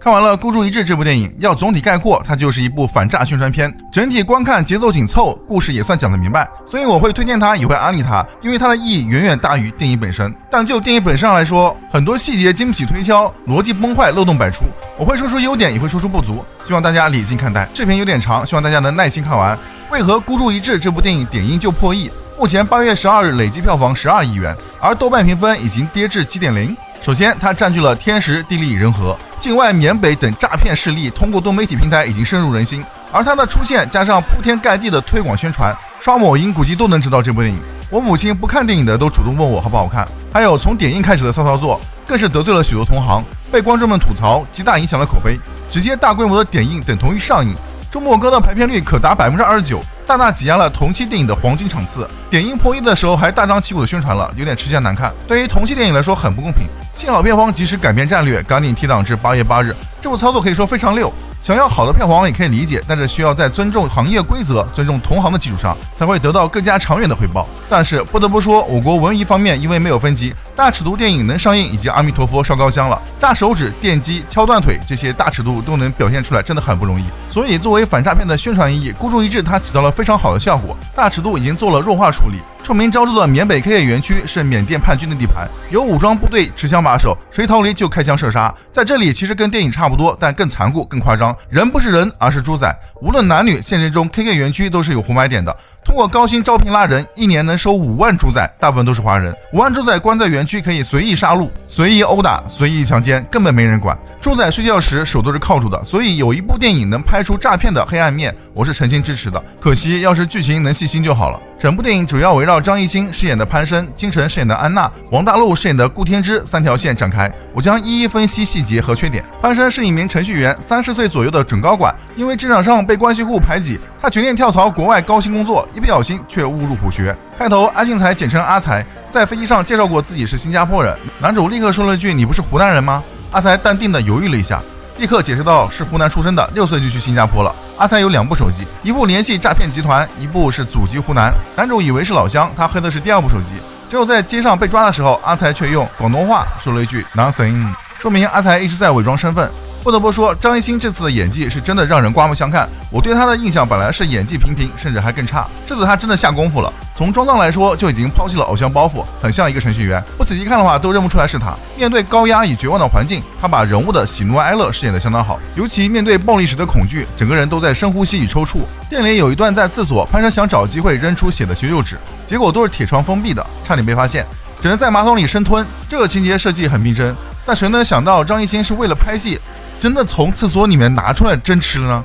看完了《孤注一掷》这部电影，要总体概括，它就是一部反诈宣传片，整体观看节奏紧凑，故事也算讲得明白，所以我会推荐它，也会安利它，因为它的意义远远大于电影本身。但就电影本身上来说，很多细节经不起推敲，逻辑崩坏，漏洞百出。我会说出优点，也会说出不足，希望大家理性看待。这篇有点长，希望大家能耐心看完。为何《孤注一掷》这部电影点映就破亿？目前8月12日累计票房12亿元，而豆瓣评分已经跌至7.0。首先，它占据了天时、地利、人和，境外、缅北等诈骗势力通过多媒体平台已经深入人心，而它的出现加上铺天盖地的推广宣传，刷某音估计都能知道这部电影。我母亲不看电影的都主动问我好不好看，还有从点映开始的骚操作，更是得罪了许多同行，被观众们吐槽，极大影响了口碑。直接大规模的点映等同于上映，周末哥的排片率可达29%，大大挤压了同期电影的黄金场次。点映破亿的时候还大张旗鼓的宣传了，有点吃相难看，对于同期电影来说很不公平。幸好片方及时改变战略，赶紧提档至8月8日，这部操作可以说非常溜。想要好的票房也可以理解，但是需要在尊重行业规则、尊重同行的基础上，才会得到更加长远的回报。但是不得不说，我国文娱方面因为没有分级，大尺度电影能上映已经阿弥陀佛烧高香了，炸手指、电击、敲断腿这些大尺度都能表现出来，真的很不容易。所以作为反诈骗的宣传意义，孤注一掷它起到了非常好的效果，大尺度已经做了弱化处理。臭名昭著的缅北 KK 园区是缅甸叛军的地盘，有武装部队持枪把守，谁逃离就开枪射杀。在这里其实跟电影差不多，但更残酷、更夸张。人不是人，而是猪仔。无论男女，现实中 KK 园区都是有活买点的。通过高薪招聘拉人，一年能收5万猪仔，大部分都是华人。5万猪仔关在园区可以随意杀戮、随意殴打、随意强奸，根本没人管。猪仔睡觉时手都是铐住的，所以有一部电影能拍出诈骗的黑暗面，我是诚心支持的。可惜要是剧情能细心就好了。整部电影主要围绕张艺兴饰演的潘生、金晨饰演的安娜、王大陆饰演的顾天之3条线展开，我将一一分析细节和缺点。潘生是一名程序员，30岁左右的准高管，因为职场上被关系户排挤，他决定跳槽国外高薪工作，一不小心却误入虎穴。开头安俊才简称阿才在飞机上介绍过自己是新加坡人，男主立刻说了句你不是湖南人吗？阿才淡定地犹豫了一下，立刻解释到是湖南出生的，6岁就去新加坡了。阿才有2部手机，一部联系诈骗集团，一部是祖籍湖南。男主以为是老乡，他黑的是第2部手机。只有在街上被抓的时候，阿才却用广东话说了一句 nothing， 说明阿才一直在伪装身份。不得不说，张艺兴这次的演技是真的让人刮目相看。我对他的印象本来是演技平平，甚至还更差，这次他真的下功夫了。从妆造来说，就已经抛弃了偶像包袱，很像一个程序员，不仔细看的话都认不出来是他。面对高压与绝望的环境，他把人物的喜怒哀乐饰演得相当好，尤其面对暴力时的恐惧，整个人都在深呼吸与抽搐。电影里有一段在厕所，潘生想找机会扔出写的求救纸，结果都是铁窗封闭的，差点被发现，只能在马桶里生吞。这个情节设计很逼真，但谁能想到张艺兴是为了拍戏真的从厕所里面拿出来真吃了呢？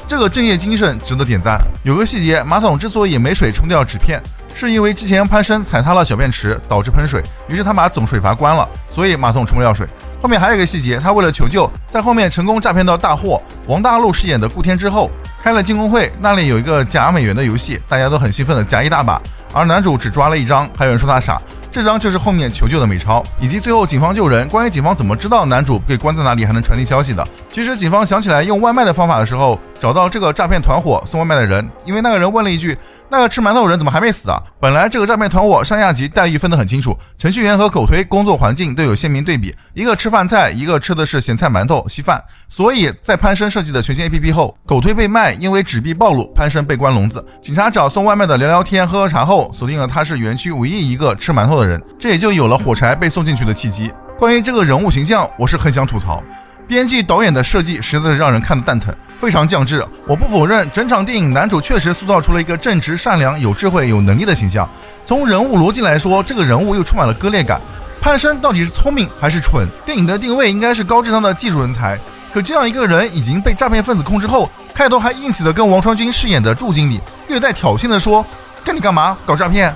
这个正业精神值得点赞。有个细节，马桶之所以没水冲掉纸片，是因为之前潘生踩塌了小便池导致喷水，于是他把总水阀关了，所以马桶冲不了水。后面还有一个细节，他为了求救，在后面成功诈骗到大货。王大陆饰演的顾天之后开了进攻会，那里有一个假美元的游戏，大家都很兴奋的夹一大把，而男主只抓了1张，还有人说他傻。这张就是后面求救的美钞，以及最后警方救人。关于警方怎么知道男主被关在哪里还能传递消息的，其实警方想起来用外卖的方法的时候，找到这个诈骗团伙送外卖的人，因为那个人问了一句，那个吃馒头的人怎么还没死啊？本来这个诈骗团伙上下级待遇分得很清楚，程序员和狗推工作环境都有鲜明对比，一个吃饭菜，一个吃的是咸菜馒头稀饭。所以在潘生设计的全新 APP 后，狗推被卖，因为纸币暴露，潘生被关笼子。警察找送外卖的聊聊天喝喝茶后，锁定了他是园区唯一一个吃馒头的人，这也就有了火柴被送进去的契机。关于这个人物形象，我是很想吐槽，编剧导演的设计实在是让人看得蛋疼，非常降智。我不否认整场电影男主确实塑造出了一个正直善良有智慧有能力的形象，从人物逻辑来说，这个人物又充满了割裂感。潘生到底是聪明还是蠢？电影的定位应该是高智商的技术人才，可这样一个人已经被诈骗分子控制后，开头还硬气的跟王传君饰演的祝经理略带挑衅的说，跟你干嘛搞诈骗，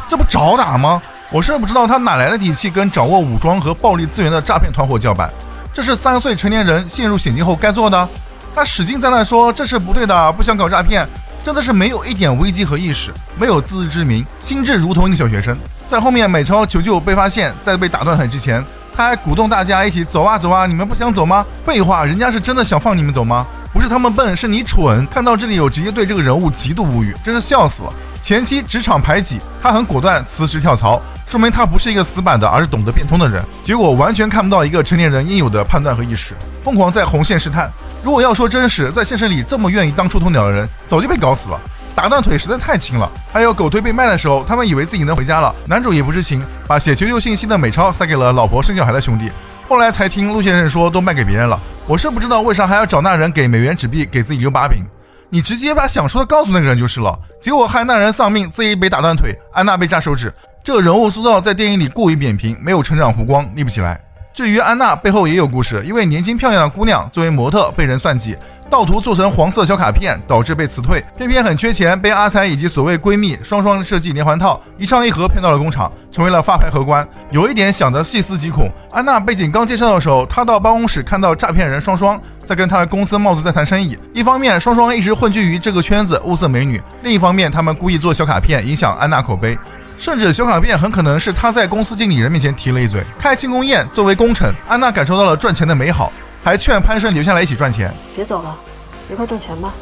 这不找打吗？我是不知道他哪来的底气跟掌握武装和暴力资源的诈骗团伙叫板，这是30岁成年人陷入险境后该做的。他使劲在那说这是不对的，不想搞诈骗，真的是没有一点危机和意识，没有自知之明，心智如同一个小学生。在后面美钞求救被发现，在被打断腿之前，他还鼓动大家一起走啊走啊，你们不想走吗？废话，人家是真的想放你们走吗？不是他们笨，是你蠢。看到这里，我直接对这个人物极度无语，真是笑死了。前期职场排挤，他很果断辞职跳槽，说明他不是一个死板的，而是懂得变通的人。结果完全看不到一个成年人应有的判断和意识，疯狂在红线试探。如果要说真实，在现实里这么愿意当出头鸟的人早就被搞死了，打断腿实在太轻了。还有狗腿被卖的时候，他们以为自己能回家了，男主也不知情，把写求救信息的美钞塞给了老婆生小孩的兄弟。后来才听陆先生说都卖给别人了。我是不知道为啥还要找那人给美元纸币给自己留把柄，你直接把想说的告诉那个人就是了，结果害那人丧命，自己被打断腿，安娜被扎手指。这个人物塑造在电影里过于扁平，没有成长弧光，立不起来。至于安娜背后也有故事，一位年轻漂亮的姑娘作为模特被人算计，盗图做成黄色小卡片，导致被辞退，偏偏很缺钱，被阿才以及所谓闺蜜双双设计连环套，一唱一和骗到了工厂，成为了发牌荷官。有一点想得细思极恐，安娜背景刚介绍的时候，她到办公室看到诈骗人双双在跟她的公司冒字在谈生意，一方面双双一直混迹于这个圈子物色美女，另一方面他们故意做小卡片影响安娜口碑，甚至小卡片很可能是他在公司经理人面前提了一嘴。开庆功宴作为功臣，安娜感受到了赚钱的美好，还劝潘生留下来一起赚钱。别走了，一块挣钱吧。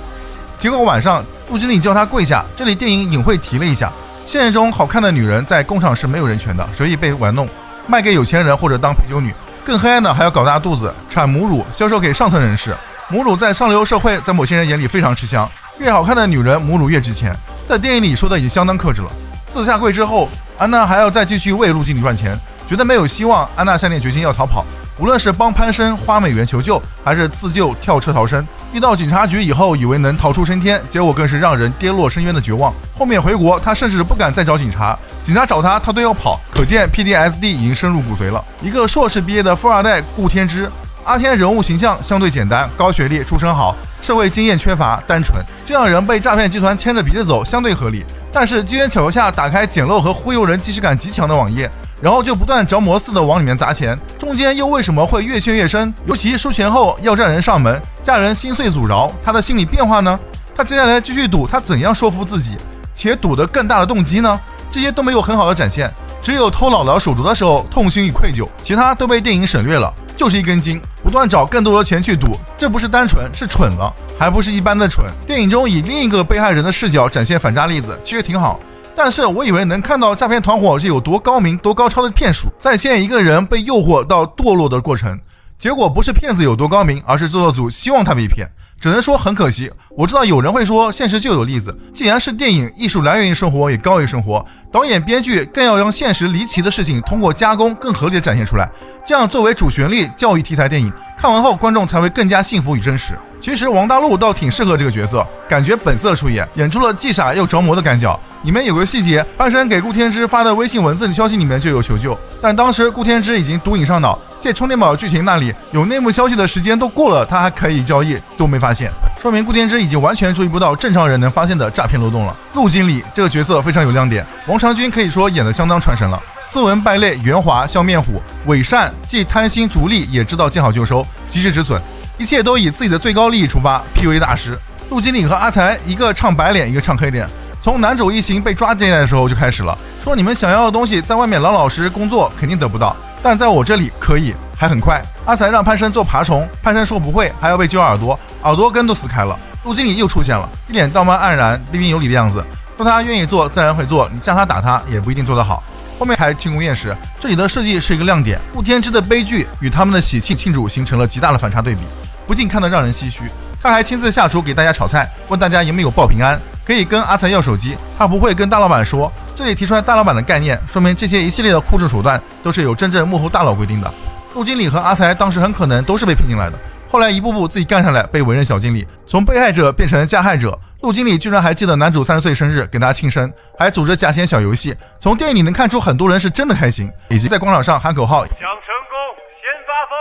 结果晚上陆经理叫他跪下，这里电影隐晦提了一下，现实中好看的女人在工厂是没有人权的，随意被玩弄，卖给有钱人或者当陪酒女。更黑暗的还要搞大肚子，产母乳销售给上层人士。母乳在上流社会在某些人眼里非常吃香，越好看的女人母乳越值钱，在电影里说的已经相当克制了。自下跪之后，安娜还要再继续为陆经理赚钱，觉得没有希望，安娜下定决心要逃跑，无论是帮潘生花美元求救，还是自救跳车逃生。遇到警察局以后，以为能逃出升天，结果更是让人跌落深渊的绝望。后面回国，他甚至不敢再找警察，警察找他，他都要跑，可见 PTSD 已经深入骨髓了。一个硕士毕业的富二代顾天之，阿天人物形象相对简单，高学历，出身好，社会经验缺乏，单纯，这样人被诈骗集团牵着鼻子走相对合理。但是机缘巧合下打开简陋和忽悠人即视感极强的网页，然后就不断着魔似的往里面砸钱，中间又为什么会越陷越深？尤其输钱后要债人上门，家人心碎阻挠，他的心理变化呢？他接下来继续赌，他怎样说服自己，且赌得更大的动机呢？这些都没有很好的展现，只有偷姥姥手镯的时候痛心与愧疚，其他都被电影省略了，就是一根筋，不断找更多的钱去赌，这不是单纯，是蠢了，还不是一般的蠢。电影中以另一个被害人的视角展现反诈例子，其实挺好。但是我以为能看到诈骗团伙是有多高明多高超的骗术，再现一个人被诱惑到堕落的过程，结果不是骗子有多高明，而是制作组希望他被骗，只能说很可惜。我知道有人会说现实就有例子，既然是电影，艺术来源于生活也高于生活，导演编剧更要让现实离奇的事情通过加工更合理的展现出来，这样作为主旋律教育题材电影，看完后观众才会更加幸福与真实。其实王大陆倒挺适合这个角色，感觉本色出演，演出了既傻又着魔的感觉。里面有个细节，潘生给顾天之发的微信文字消息里面就有求救，但当时顾天之已经毒瘾上脑，借充电宝剧情那里有内幕消息的时间都过了，他还可以交易都没发现，说明顾天之已经完全注意不到正常人能发现的诈骗漏洞了。陆经理这个角色非常有亮点，王长军可以说演得相当传神了，斯文败类，圆滑笑面虎，伪善，既贪心逐利也知道见好就收，及时止损，一切都以自己的最高利益出发， PUA 大师。陆经理和阿才一个唱白脸，一个唱黑脸，从男主一行被抓进来的时候就开始了，说你们想要的东西在外面老老实实工作肯定得不到，但在我这里可以，还很快。阿才让潘生做爬虫，潘生说不会，还要被揪耳朵，耳朵根都撕开了。陆经理又出现了，一脸道貌岸然彬彬有礼的样子，说他愿意做自然会做，你叫他打他也不一定做得好。后面还庆功宴时，这里的设计是一个亮点，顾天之的悲剧与他们的喜庆庆祝形成了极大的反差对比，不禁看得让人唏嘘。他还亲自下厨给大家炒菜，问大家有没有报平安，可以跟阿才要手机，他不会跟大老板说。这里提出来大老板的概念，说明这些一系列的酷制手段都是有真正幕后大佬规定的。陆经理和阿才当时很可能都是被骗进来的，后来一步步自己干上来，被委任小经理，从被害者变成加害者。陆经理居然还记得男主30岁生日，给他庆生，还组织假钱小游戏。从电影里能看出很多人是真的开心，以及在广场上喊口号，想成功先发疯，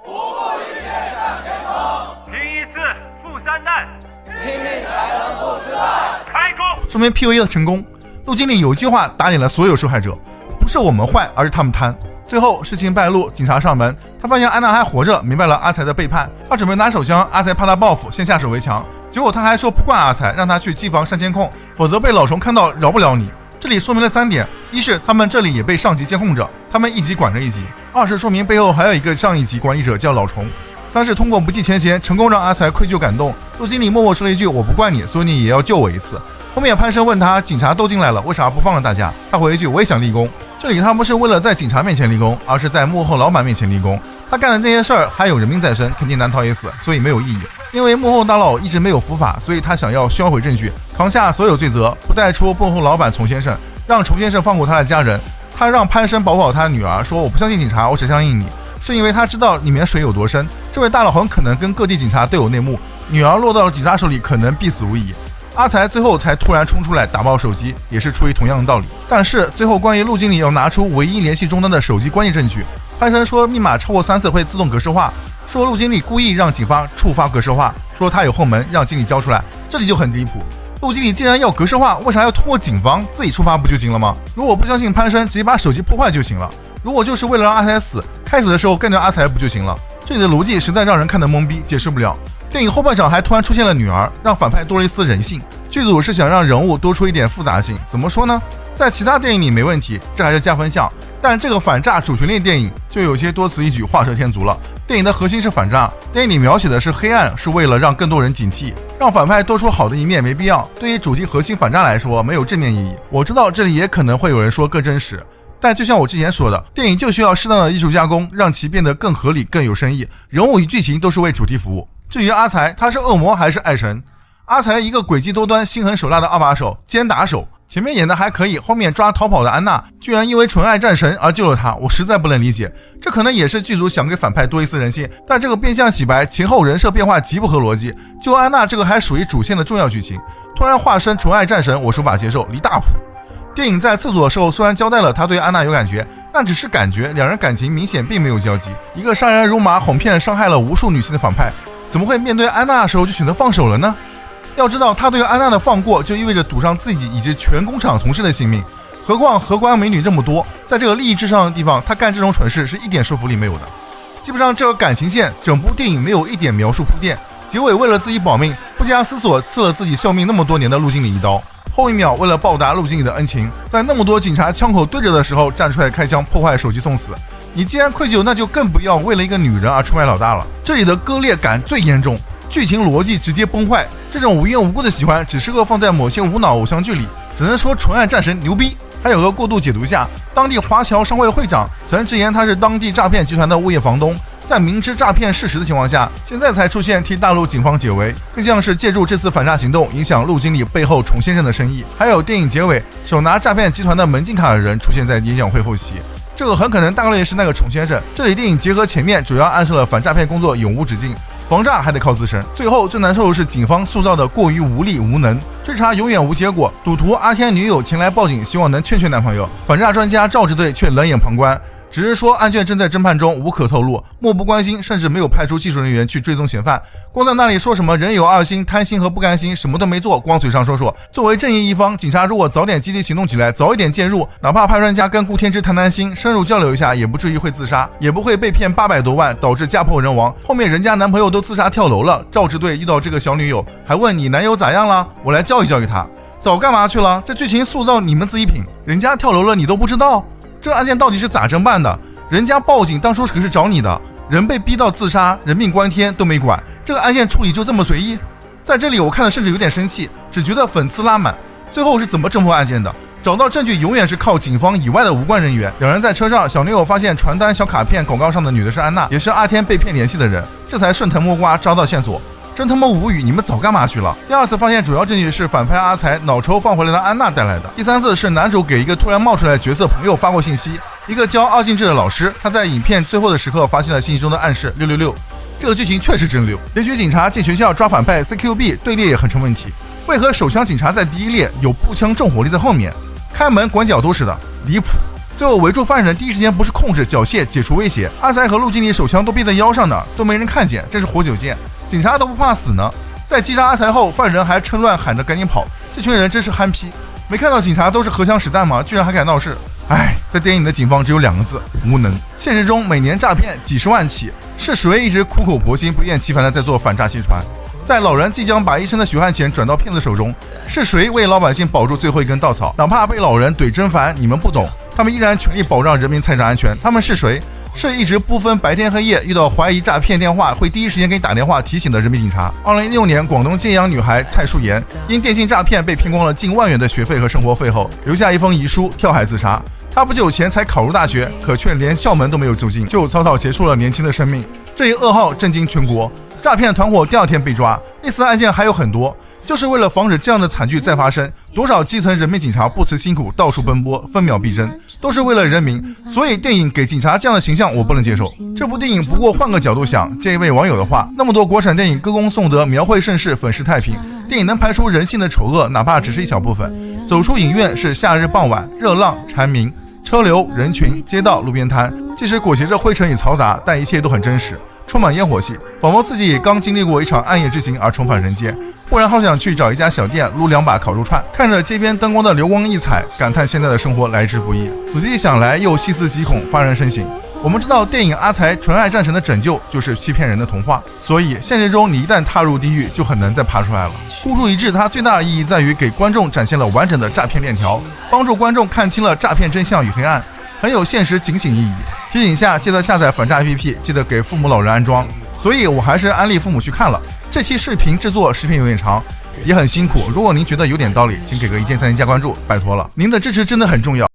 不顾一切向前冲，第一次负3弹，拼命才能不失败，开工，说明 PUA 的成功。陆经理有一句话打脸了所有受害者，不是我们坏，而是他们贪。最后事情败露，警察上门，他发现安娜还活着，明白了阿才的背叛，他准备拿手枪，阿才怕他报复，先下手为强，结果他还说不惯阿才，让他去机房删监控，否则被老虫看到饶不了你。这里说明了3点，一是他们这里也被上级监控着，他们一级管着一级；二是说明背后还有一个上一级管理者叫老虫；三是通过不计前嫌成功让阿才愧疚感动，陆经理默默说了一句我不怪你，所以你也要救我一次。后面潘生问他警察都进来了为啥不放了大家，他回一句我也想立功。这里他不是为了在警察面前立功，而是在幕后老板面前立功。他干的这些事儿还有人命在身，肯定难逃一死，所以没有意义。因为幕后大佬一直没有伏法，所以他想要销毁证据，扛下所有罪责，不带出幕后老板丛先生，让丛先生放过他的家人。他让潘生保护好他的女儿，说我不相信警察，我只相信你，是因为他知道里面水有多深。这位大佬很可能跟各地警察都有内幕，女儿落到警察手里可能必死无疑。阿才最后才突然冲出来打爆手机，也是出于同样的道理。但是最后关于陆经理要拿出唯一联系终端的手机关键证据，潘生说密码超过3次会自动格式化，说陆经理故意让警方触发格式化，说他有后门让经理交出来，这里就很离谱。陆经理既然要格式化，为啥要通过警方自己触发不就行了吗？如果不相信潘生，直接把手机破坏就行了。如果就是为了让阿才死，开始的时候干掉阿才不就行了？这里的逻辑实在让人看得懵逼，解释不了。电影后半场还突然出现了女儿，让反派多了一丝人性。剧组是想让人物多出一点复杂性，怎么说呢？在其他电影里没问题，这还是加分项，但这个反诈主旋律电影就有些多此一举，画蛇添足了。电影的核心是反诈，电影里描写的是黑暗，是为了让更多人警惕，让反派多出好的一面没必要。对于主题核心反诈来说，没有正面意义。我知道这里也可能会有人说更真实，但就像我之前说的，电影就需要适当的艺术加工，让其变得更合理、更有深意，人物与剧情都是为主题服务。至于阿才，他是恶魔还是爱神？阿才一个诡计多端、心狠手辣的二把手、奸打手，前面演的还可以，后面抓逃跑的安娜居然因为纯爱战神而救了他，我实在不能理解。这可能也是剧组想给反派多一丝人性，但这个变相洗白前后人设变化极不合逻辑。救安娜这个还属于主线的重要剧情，突然化身纯爱战神，我无法接受，离大谱。电影在厕所的时候虽然交代了他对安娜有感觉，但只是感觉，两人感情明显并没有交集。一个杀人如麻、哄骗伤害了无数女性的反派，怎么会面对安娜的时候就选择放手了呢？要知道他对安娜的放过就意味着赌上自己以及全工厂同事的性命，何况荷官美女这么多，在这个利益至上的地方，他干这种蠢事是一点说服力没有的。基本上这个感情线整部电影没有一点描述铺垫，结尾为了自己保命不加思索刺了自己效命那么多年的陆经理一刀，后一秒为了报答陆经理的恩情，在那么多警察枪口对着的时候站出来开枪破坏手机送死。你既然愧疚，那就更不要为了一个女人而出卖老大了。这里的割裂感最严重，剧情逻辑直接崩坏，这种无缘无故的喜欢只适合放在某些无脑偶像剧里，只能说纯爱战神牛逼。还有个过度解读下，当地华侨商会会长曾直言他是当地诈骗集团的物业房东，在明知诈骗事实的情况下，现在才出现替大陆警方解围，更像是借助这次反诈行动影响陆经理背后虫先生的生意。还有电影结尾手拿诈骗集团的门禁卡的人出现在演讲会后期，这个很可能大概率是那个虫先生。这里电影结合前面主要暗示了反诈骗工作永无止境，防诈还得靠自身。最后最难受的是警方塑造的过于无力无能，追查永远无结果。赌徒阿天女友前来报警，希望能劝劝男朋友，反诈专家赵支队却冷眼旁观，只是说案件正在侦判中，无可透露，漠不关心，甚至没有派出技术人员去追踪嫌犯，光在那里说什么人有二心、贪心和不甘心，什么都没做，光嘴上说说。作为正义一方，警察如果早点积极行动起来，早一点介入，哪怕派专家跟顾天之谈心，深入交流一下，也不至于会自杀，也不会被骗800多万，导致家破人亡。后面人家男朋友都自杀跳楼了，赵支队遇到这个小女友，还问你男友咋样了，我来教育教育他。早干嘛去了？这剧情塑造你们自己品，人家跳楼了你都不知道？这案件到底是咋侦办的？人家报警当初可是找你的，人被逼到自杀，人命关天都没管，这个案件处理就这么随意？在这里我看的甚至有点生气，只觉得粉丝拉满。最后是怎么侦破案件的？找到证据永远是靠警方以外的无关人员。两人在车上，小女友发现传单、小卡片广告上的女的是安娜，也是阿天被骗联系的人，这才顺藤摸瓜抓到线索。真他妈无语，你们早干嘛去了？第二次发现主要证据是反派阿才脑抽放回来的安娜带来的。第三次是男主给一个突然冒出来的角色朋友发过信息，一个教二进制的老师，他在影片最后的时刻发现了信息中的暗示666。这个剧情确实真溜。连续警察进学校抓反派 CQB 队列也很成问题，为何手枪警察在第一列，有步枪重火力在后面，开门管角都是的，离谱。最后围住犯人第一时间不是控制缴械解除威胁，阿才和陆经理手枪都别在腰上呢，都没人看见，这是活久见，警察都不怕死呢。在击杀阿才后，犯人还趁乱喊着赶紧跑，这群人真是憨批，没看到警察都是荷枪实弹吗？居然还敢闹事。唉，在电影的警方只有2个字，无能。现实中每年诈骗几十万起，是谁一直苦口婆心不厌其烦的在做反诈宣传？在老人即将把一生的血汗钱转到骗子手中，是谁为老百姓保住最后一根稻草？哪怕被老人怼真烦，你们不懂，他们依然全力保障人民财产安全。他们是谁？是一直不分白天黑夜，遇到怀疑诈骗电话会第一时间给你打电话提醒的人民警察。2016年，广东揭阳女孩蔡淑妍因电信诈骗被骗光了近万元的学费和生活费后，留下一封遗书跳海自杀。她不久前才考入大学，可却连校门都没有走进，就草草结束了年轻的生命。这一噩耗震惊全国，诈骗团伙第2天被抓，类似的案件还有很多。就是为了防止这样的惨剧再发生，多少基层人民警察不辞辛苦，到处奔波，分秒必争，都是为了人民。所以电影给警察这样的形象我不能接受。这部电影不过换个角度想，借一位网友的话，那么多国产电影歌功颂德，描绘盛世，粉饰太平，电影能排除人性的丑恶，哪怕只是一小部分。走出影院是夏日傍晚，热浪蝉鸣，车流人群，街道路边摊，即使裹挟着灰尘与嘈杂，但一切都很真实，充满烟火气，仿佛自己也刚经历过一场暗夜之行而重返人间。忽然好想去找一家小店撸2把烤肉串，看着街边灯光的流光溢彩，感叹现在的生活来之不易。仔细想来又细思极恐，发人深省。我们知道电影阿财纯爱战神的拯救就是欺骗人的童话，所以现实中你一旦踏入地狱就很难再爬出来了。孤注一掷它最大的意义在于给观众展现了完整的诈骗链条，帮助观众看清了诈骗真相与黑暗，很有现实警醒意义。提醒下，记得下载反诈 APP， 记得给父母老人安装。所以我还是安利父母去看了。这期视频制作时间有点长，也很辛苦，如果您觉得有点道理，请给个1键3连加关注，拜托了，您的支持真的很重要。